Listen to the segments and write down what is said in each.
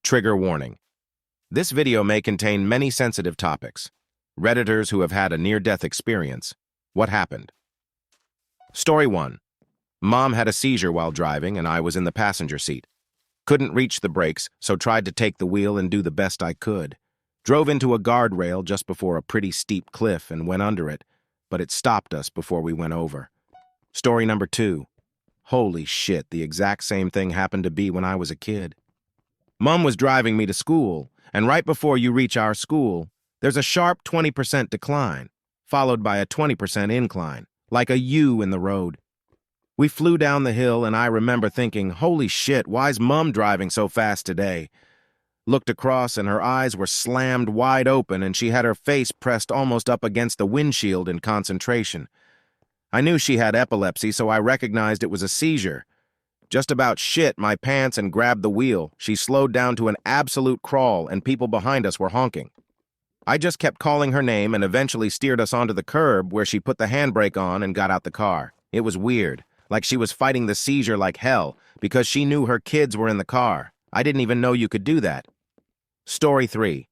Trigger warning. This video may contain many sensitive topics. Redditors who have had a near-death experience. What happened? Story 1. Mom had a seizure while driving and I was in the passenger seat. Couldn't reach the brakes, so tried to take the wheel and do the best I could. Drove into a guardrail just before a pretty steep cliff and went under it, but it stopped us before we went over. Story number 2. Holy shit, the exact same thing happened to me when I was a kid. Mom was driving me to school, and right before you reach our school, there's a sharp 20% decline, followed by a 20% incline, like a U in the road. We flew down the hill, and I remember thinking, holy shit, why's Mom driving so fast today? Looked across, and her eyes were slammed wide open, and she had her face pressed almost up against the windshield in concentration. I knew she had epilepsy, so I recognized it was a seizure. Just about shit my pants and grabbed the wheel. She slowed down to an absolute crawl, and people behind us were honking. I just kept calling her name and eventually steered us onto the curb where she put the handbrake on and got out the car. It was weird, like she was fighting the seizure like hell because she knew her kids were in the car. I didn't even know you could do that. Story 3.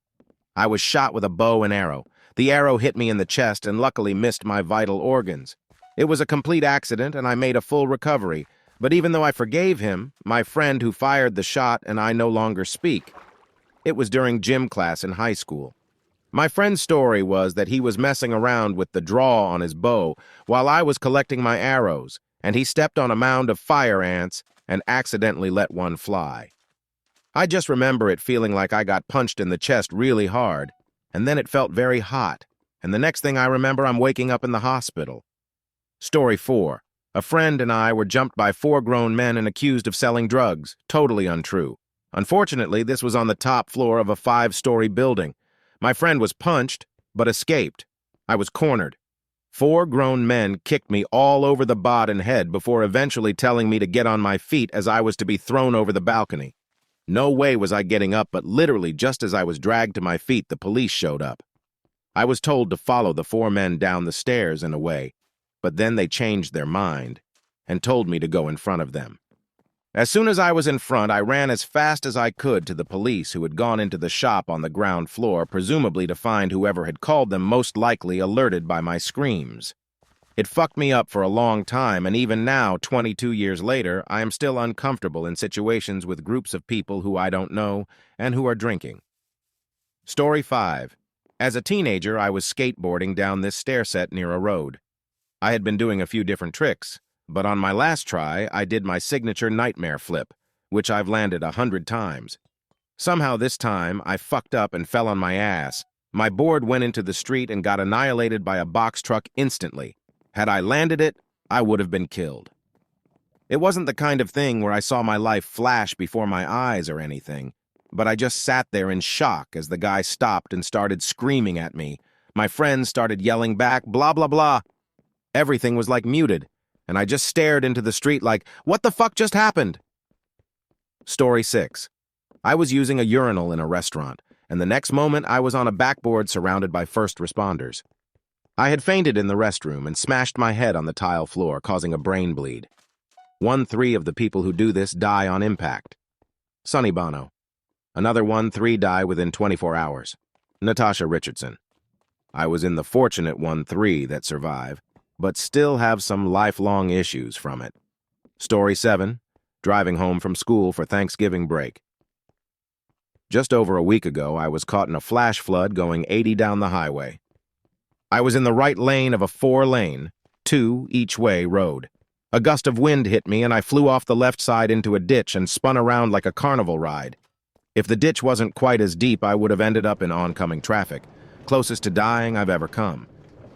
I was shot with a bow and arrow. The arrow hit me in the chest and luckily missed my vital organs. It was a complete accident and I made a full recovery. But even though I forgave him, my friend who fired the shot and I no longer speak. It was during gym class in high school. My friend's story was that he was messing around with the draw on his bow while I was collecting my arrows, and he stepped on a mound of fire ants and accidentally let one fly. I just remember it feeling like I got punched in the chest really hard, and then it felt very hot, and the next thing I remember I'm waking up in the hospital. Story 4. A friend and I were jumped by 4 grown men and accused of selling drugs. Totally untrue. Unfortunately, this was on the top floor of a 5-story building. My friend was punched, but escaped. I was cornered. 4 grown men kicked me all over the bod and head before eventually telling me to get on my feet as I was to be thrown over the balcony. No way was I getting up, but literally just as I was dragged to my feet, the police showed up. I was told to follow the 4 men down the stairs in a way, but then they changed their mind and told me to go in front of them. As soon as I was in front, I ran as fast as I could to the police who had gone into the shop on the ground floor, presumably to find whoever had called them, most likely alerted by my screams. It fucked me up for a long time, and even now, 22 years later, I am still uncomfortable in situations with groups of people who I don't know and who are drinking. Story 5. As a teenager, I was skateboarding down this stair set near a road. I had been doing a few different tricks, but on my last try, I did my signature nightmare flip, which I've landed 100 times. Somehow this time, I fucked up and fell on my ass. My board went into the street and got annihilated by a box truck instantly. Had I landed it, I would have been killed. It wasn't the kind of thing where I saw my life flash before my eyes or anything, but I just sat there in shock as the guy stopped and started screaming at me. My friends started yelling back, blah, blah, blah. Everything was like muted, and I just stared into the street like, what the fuck just happened? Story 6. I was using a urinal in a restaurant, and the next moment I was on a backboard surrounded by first responders. I had fainted in the restroom and smashed my head on the tile floor, causing a brain bleed. 1-3 of the people who do this die on impact. Sonny Bono. Another 1-3 die within 24 hours. Natasha Richardson. I was in the fortunate 1-3 that survive, but still have some lifelong issues from it. Story 7. Driving home from school for Thanksgiving break. Just over a week ago, I was caught in a flash flood going 80 down the highway. I was in the right lane of a 4-lane, 2 each way road. A gust of wind hit me and I flew off the left side into a ditch and spun around like a carnival ride. If the ditch wasn't quite as deep, I would have ended up in oncoming traffic, closest to dying I've ever come.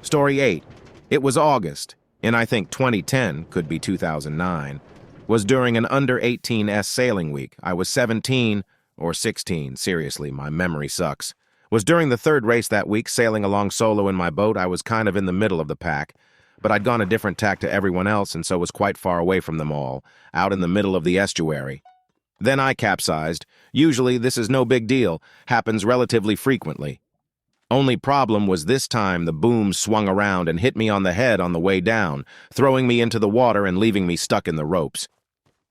Story 8. It was August, in I think 2010, could be 2009, was during an under-18s sailing week. I was 17 or 16, seriously, my memory sucks. Was during the 3rd race that week, sailing along solo in my boat. I was kind of in the middle of the pack, but I'd gone a different tack to everyone else and so was quite far away from them all, out in the middle of the estuary. Then I capsized. Usually this is no big deal, happens relatively frequently. Only problem was this time the boom swung around and hit me on the head on the way down, throwing me into the water and leaving me stuck in the ropes.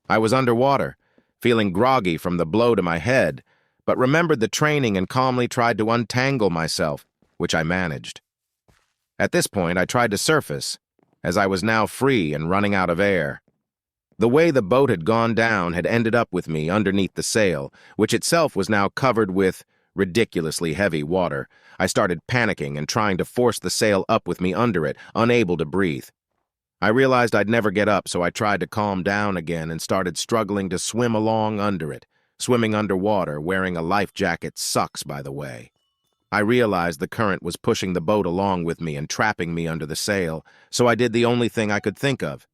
I was underwater, feeling groggy from the blow to my head, but remembered the training and calmly tried to untangle myself, which I managed. At this point, I tried to surface, as I was now free and running out of air. The way the boat had gone down had ended up with me underneath the sail, which itself was now covered with ridiculously heavy water. I started panicking and trying to force the sail up with me under it, unable to breathe. I realized I'd never get up, so I tried to calm down again and started struggling to swim along under it. Swimming underwater, wearing a life jacket sucks, by the way. I realized the current was pushing the boat along with me and trapping me under the sail, so I did the only thing I could think of.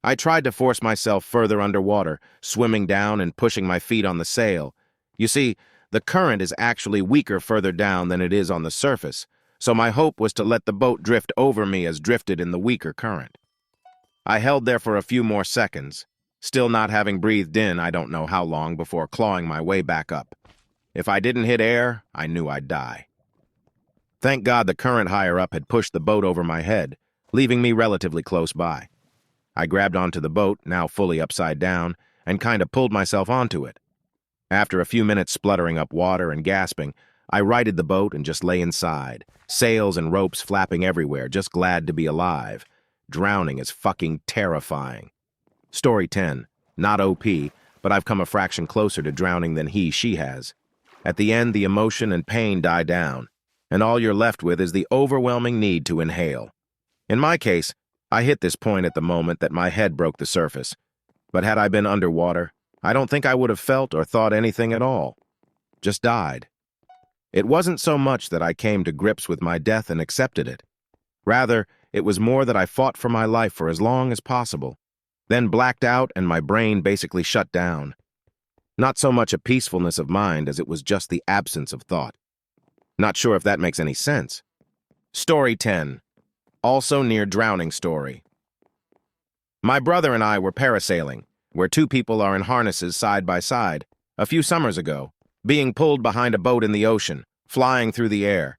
I tried to force myself further underwater, swimming down and pushing my feet on the sail. You see, the current is actually weaker further down than it is on the surface, so my hope was to let the boat drift over me as drifted in the weaker current. I held there for a few more seconds, still not having breathed in I don't know how long before clawing my way back up. If I didn't hit air, I knew I'd die. Thank God the current higher up had pushed the boat over my head, leaving me relatively close by. I grabbed onto the boat, now fully upside down, and kinda pulled myself onto it. After a few minutes spluttering up water and gasping, I righted the boat and just lay inside, sails and ropes flapping everywhere, just glad to be alive. Drowning is fucking terrifying. Story 10. Not OP, but I've come a fraction closer to drowning than she has. At the end, the emotion and pain die down, and all you're left with is the overwhelming need to inhale. In my case, I hit this point at the moment that my head broke the surface. But had I been underwater, I don't think I would have felt or thought anything at all. Just died. It wasn't so much that I came to grips with my death and accepted it. Rather, it was more that I fought for my life for as long as possible, then blacked out and my brain basically shut down. Not so much a peacefulness of mind as it was just the absence of thought. Not sure if that makes any sense. Story 10. Also near drowning story. My brother and I were parasailing, where two people are in harnesses side by side, a few summers ago, being pulled behind a boat in the ocean, flying through the air.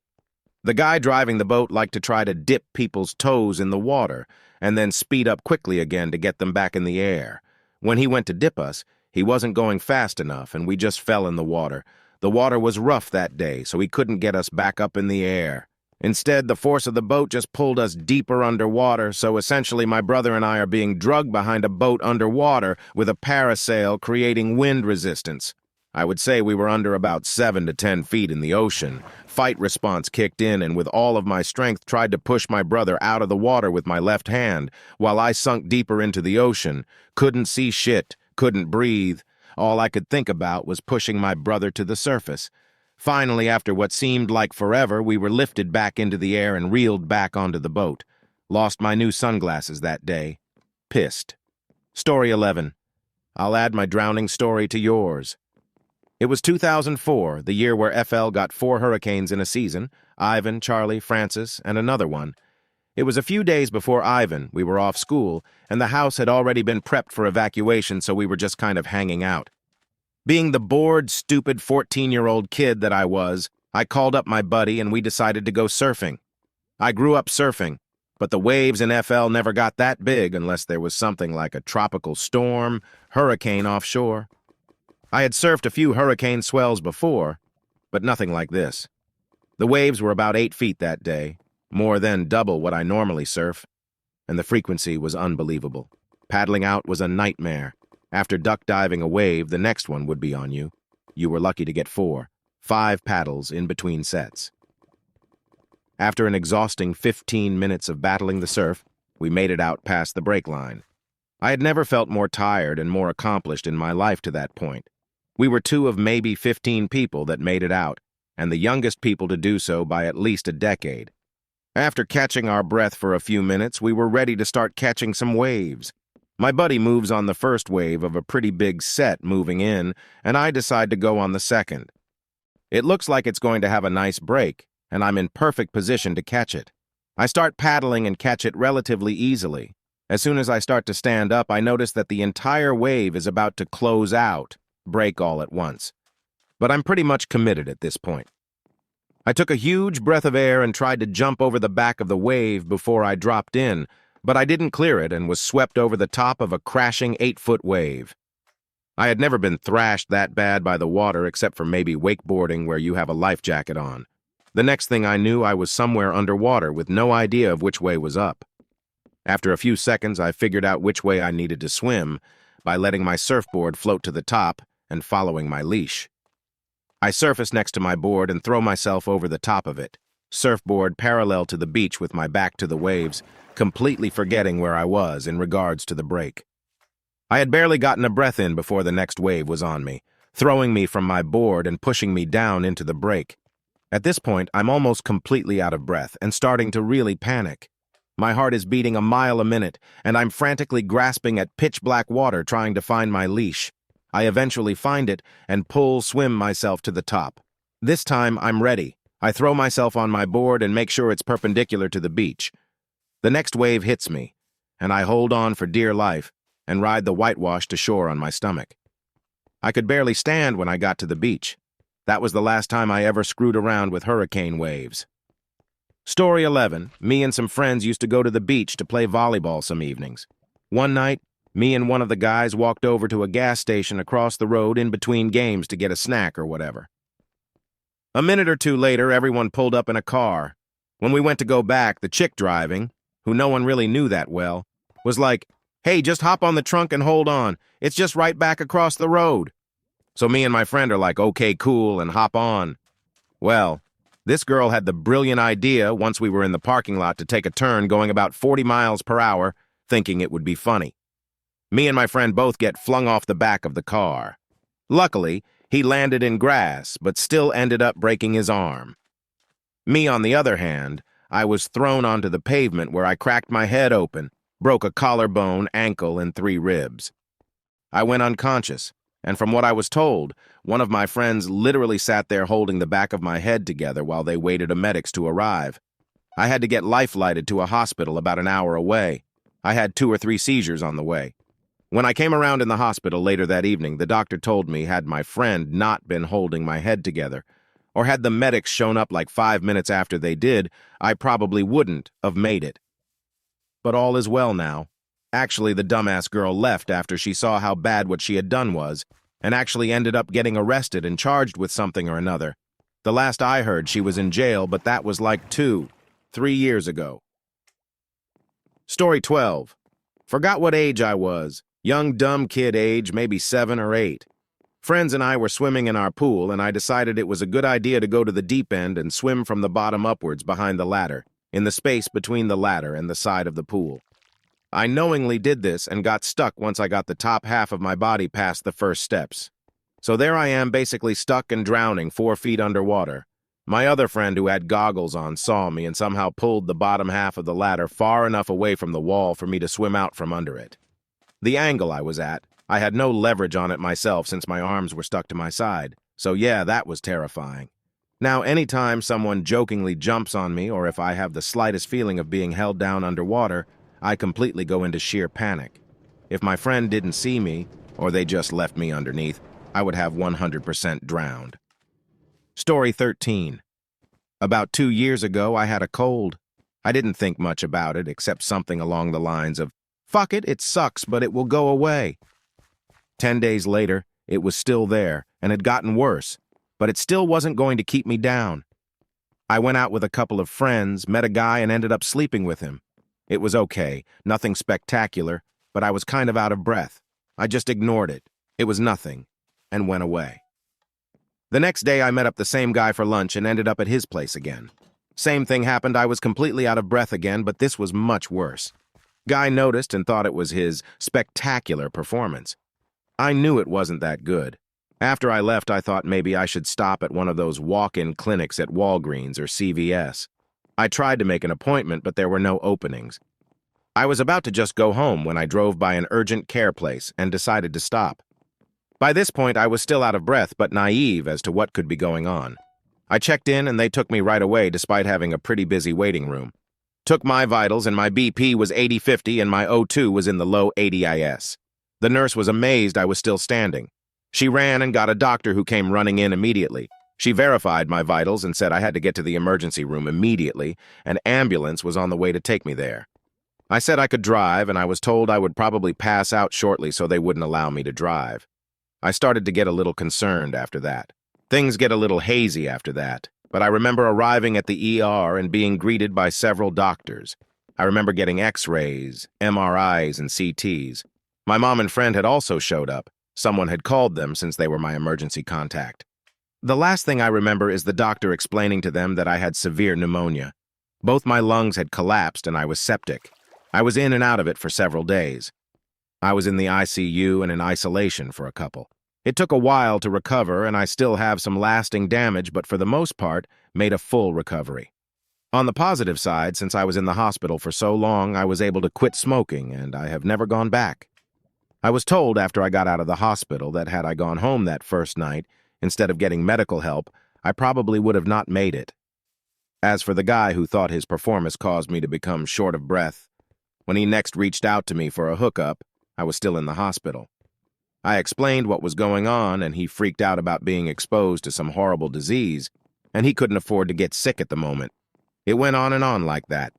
The guy driving the boat liked to try to dip people's toes in the water and then speed up quickly again to get them back in the air. When he went to dip us, he wasn't going fast enough and we just fell in the water. The water was rough that day, so he couldn't get us back up in the air. Instead, the force of the boat just pulled us deeper underwater, so essentially my brother and I are being drugged behind a boat underwater with a parasail creating wind resistance. I would say we were under about 7 to 10 feet in the ocean. Fight response kicked in and with all of my strength tried to push my brother out of the water with my left hand, while I sunk deeper into the ocean. Couldn't see shit, couldn't breathe. All I could think about was pushing my brother to the surface. Finally, after what seemed like forever, we were lifted back into the air and reeled back onto the boat. Lost my new sunglasses that day. Pissed. Story 11. I'll add my drowning story to yours. It was 2004, the year where FL got 4 hurricanes in a season, Ivan, Charlie, Francis, and another one. It was a few days before Ivan, we were off school, and the house had already been prepped for evacuation, so we were just kind of hanging out. Being the bored, stupid 14-year-old kid that I was, I called up my buddy and we decided to go surfing. I grew up surfing, but the waves in FL never got that big unless there was something like a tropical storm, hurricane offshore. I had surfed a few hurricane swells before, but nothing like this. The waves were about 8 feet that day, more than double what I normally surf, and the frequency was unbelievable. Paddling out was a nightmare. After duck diving a wave, the next one would be on you. You were lucky to get 4, 5 paddles in between sets. After an exhausting 15 minutes of battling the surf, we made it out past the break line. I had never felt more tired and more accomplished in my life to that point. We were 2 of maybe 15 people that made it out, and the youngest people to do so by at least a decade. After catching our breath for a few minutes, we were ready to start catching some waves. My buddy moves on the first wave of a pretty big set moving in, and I decide to go on the second. It looks like it's going to have a nice break, and I'm in perfect position to catch it. I start paddling and catch it relatively easily. As soon as I start to stand up, I notice that the entire wave is about to close out, break all at once. But I'm pretty much committed at this point. I took a huge breath of air and tried to jump over the back of the wave before I dropped in, but I didn't clear it and was swept over the top of a crashing 8-foot wave. I had never been thrashed that bad by the water except for maybe wakeboarding where you have a life jacket on. The next thing I knew, I was somewhere underwater with no idea of which way was up. After a few seconds, I figured out which way I needed to swim by letting my surfboard float to the top and following my leash. I surface next to my board and throw myself over the top of it, surfboard parallel to the beach with my back to the waves, completely forgetting where I was in regards to the break. I had barely gotten a breath in before the next wave was on me, throwing me from my board and pushing me down into the break. At this point, I'm almost completely out of breath and starting to really panic. My heart is beating a mile a minute, and I'm frantically grasping at pitch-black water trying to find my leash. I eventually find it and swim myself to the top. This time, I'm ready. I throw myself on my board and make sure it's perpendicular to the beach. The next wave hits me, and I hold on for dear life and ride the whitewash to shore on my stomach. I could barely stand when I got to the beach. That was the last time I ever screwed around with hurricane waves. Story 11. Me and some friends used to go to the beach to play volleyball some evenings. One night, me and one of the guys walked over to a gas station across the road in between games to get a snack or whatever. A minute or two later, everyone pulled up in a car. When we went to go back, the chick driving, who no one really knew that well, was like, "Hey, just hop on the trunk and hold on. It's just right back across the road." So me and my friend are like, "Okay, cool," and hop on. Well, this girl had the brilliant idea once we were in the parking lot to take a turn going about 40 miles per hour, thinking it would be funny. Me and my friend both get flung off the back of the car. Luckily, he landed in grass, but still ended up breaking his arm. Me, on the other hand, I was thrown onto the pavement where I cracked my head open, broke a collarbone, ankle, and 3 ribs. I went unconscious, and from what I was told, one of my friends literally sat there holding the back of my head together while they waited for medics to arrive. I had to get life-flighted to a hospital about an hour away. I had 2 or 3 seizures on the way. When I came around in the hospital later that evening, the doctor told me had my friend not been holding my head together, or had the medics shown up like 5 minutes after they did, I probably wouldn't have made it. But all is well now. Actually, the dumbass girl left after she saw how bad what she had done was, and actually ended up getting arrested and charged with something or another. The last I heard, she was in jail, but that was like 2-3 years ago. Story 12. Forgot what age I was. Young, dumb kid age, maybe 7 or 8. Friends and I were swimming in our pool, and I decided it was a good idea to go to the deep end and swim from the bottom upwards behind the ladder, in the space between the ladder and the side of the pool. I knowingly did this and got stuck once I got the top half of my body past the first steps. So there I am, basically stuck and drowning 4 feet underwater. My other friend who had goggles on saw me and somehow pulled the bottom half of the ladder far enough away from the wall for me to swim out from under it. The angle I was at, I had no leverage on it myself since my arms were stuck to my side. So yeah, that was terrifying. Now, anytime someone jokingly jumps on me or if I have the slightest feeling of being held down underwater, I completely go into sheer panic. If my friend didn't see me, or they just left me underneath, I would have 100% drowned. Story 13. About 2 years ago, I had a cold. I didn't think much about it, except something along the lines of, "Fuck it, it sucks, but it will go away." 10 days later, it was still there, and had gotten worse, but it still wasn't going to keep me down. I went out with a couple of friends, met a guy, and ended up sleeping with him. It was okay, nothing spectacular, but I was kind of out of breath. I just ignored it. It was nothing, and went away. The next day, I met up the same guy for lunch and ended up at his place again. Same thing happened, I was completely out of breath again, but this was much worse. Guy noticed and thought it was his spectacular performance. I knew it wasn't that good. After I left, I thought maybe I should stop at one of those walk-in clinics at Walgreens or CVS. I tried to make an appointment, but there were no openings. I was about to just go home when I drove by an urgent care place and decided to stop. By this point, I was still out of breath, but naive as to what could be going on. I checked in and they took me right away despite having a pretty busy waiting room. Took my vitals and my BP was 80/50 and my O2 was in the low 80 IS. The nurse was amazed I was still standing. She ran and got a doctor who came running in immediately. She verified my vitals and said I had to get to the emergency room immediately. An ambulance was on the way to take me there. I said I could drive, and I was told I would probably pass out shortly so they wouldn't allow me to drive. I started to get a little concerned after that. Things get a little hazy after that, but I remember arriving at the ER and being greeted by several doctors. I remember getting X-rays, MRIs, and CTs. My mom and friend had also showed up. Someone had called them since they were my emergency contact. The last thing I remember is the doctor explaining to them that I had severe pneumonia. Both my lungs had collapsed and I was septic. I was in and out of it for several days. I was in the ICU and in isolation for a couple. It took a while to recover, and I still have some lasting damage, but for the most part, made a full recovery. On the positive side, since I was in the hospital for so long, I was able to quit smoking, and I have never gone back. I was told after I got out of the hospital that had I gone home that first night, instead of getting medical help, I probably would have not made it. As for the guy who thought his performance caused me to become short of breath, when he next reached out to me for a hookup, I was still in the hospital. I explained what was going on, and he freaked out about being exposed to some horrible disease, and he couldn't afford to get sick at the moment. It went on like that.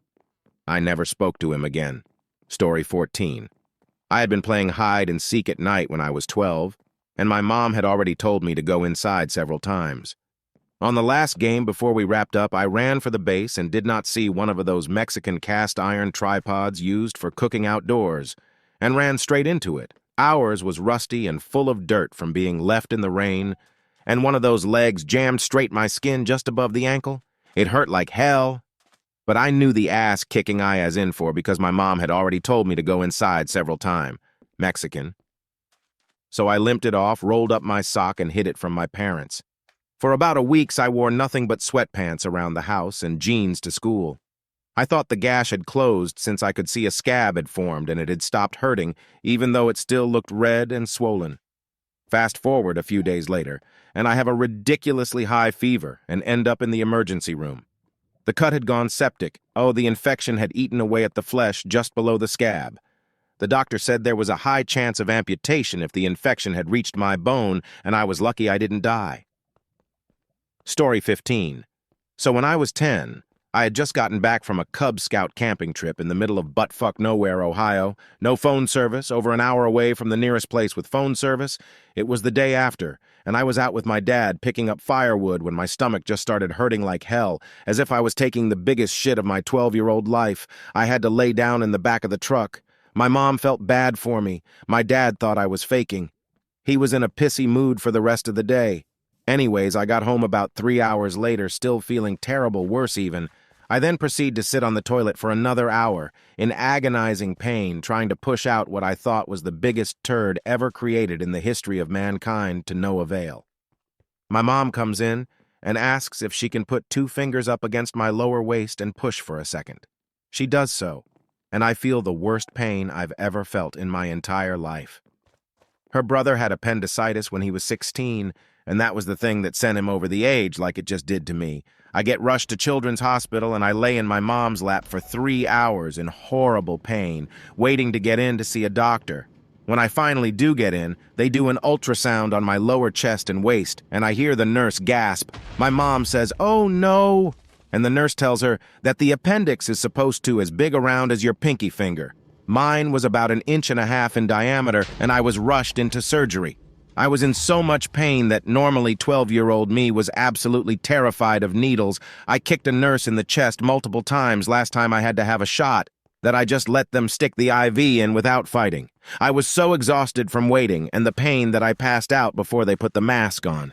I never spoke to him again. Story 14. I had been playing hide and seek at night when I was 12, and my mom had already told me to go inside several times. On the last game before we wrapped up, I ran for the base and did not see one of those Mexican cast iron tripods used for cooking outdoors, and ran straight into it. Ours was rusty and full of dirt from being left in the rain, and one of those legs jammed straight my skin just above the ankle. It hurt like hell, but I knew the ass kicking I was in for because my mom had already told me to go inside several times. Mexican. So I limped it off, rolled up my sock, and hid it from my parents. For about a week, I wore nothing but sweatpants around the house and jeans to school. I thought the gash had closed since I could see a scab had formed and it had stopped hurting, even though it still looked red and swollen. Fast forward a few days later, and I have a ridiculously high fever and end up in the emergency room. The cut had gone septic. Oh, the infection had eaten away at the flesh just below the scab. The doctor said there was a high chance of amputation if the infection had reached my bone, and I was lucky I didn't die. Story 15. So when I was 10, I had just gotten back from a Cub Scout camping trip in the middle of butt-fuck nowhere, Ohio. No phone service, over an hour away from the nearest place with phone service. It was the day after, and I was out with my dad picking up firewood when my stomach just started hurting like hell, as if I was taking the biggest shit of my 12-year-old life. I had to lay down in the back of the truck. My mom felt bad for me. My dad thought I was faking. He was in a pissy mood for the rest of the day. Anyways, I got home about 3 hours later, still feeling terrible, worse even. I then proceed to sit on the toilet for another hour, in agonizing pain, trying to push out what I thought was the biggest turd ever created in the history of mankind to no avail. My mom comes in and asks if she can put 2 fingers up against my lower waist and push for a second. She does so, and I feel the worst pain I've ever felt in my entire life. Her brother had appendicitis when he was 16, and that was the thing that sent him over the edge like it just did to me. I get rushed to Children's Hospital, and I lay in my mom's lap for 3 hours in horrible pain, waiting to get in to see a doctor. When I finally do get in, they do an ultrasound on my lower chest and waist, and I hear the nurse gasp. My mom says, "Oh no," and the nurse tells her that the appendix is supposed to as big around as your pinky finger. Mine was about 1.5 inches in diameter, and I was rushed into surgery. I was in so much pain that normally 12-year-old me was absolutely terrified of needles. I kicked a nurse in the chest multiple times last time I had to have a shot, that I just let them stick the IV in without fighting. I was so exhausted from waiting and the pain that I passed out before they put the mask on.